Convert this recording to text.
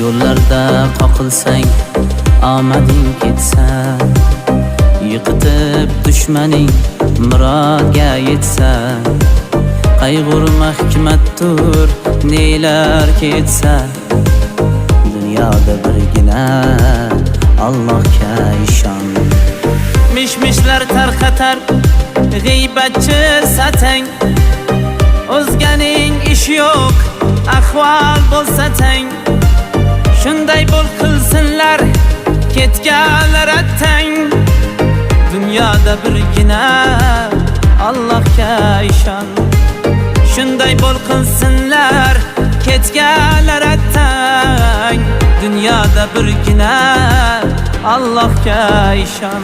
yo'llarda qoqilsang omading ketsa, yiqitib dushmaning murodga yetsa, qayg'urma hikmatdir nelar ketsa, dunyoda birgina Allohga ishon. Mishmishlar tarqatar g'iybatchi satang, o'zganing ishi yo'q ahvol bo'lsa tang. Shunday bo'l qilsinlar ketganlar attang, dunyoda birgina Allohga ishon. Shunday bo'l qilsinlar ketganlar attang, dunyoda birgina Allohga ishon.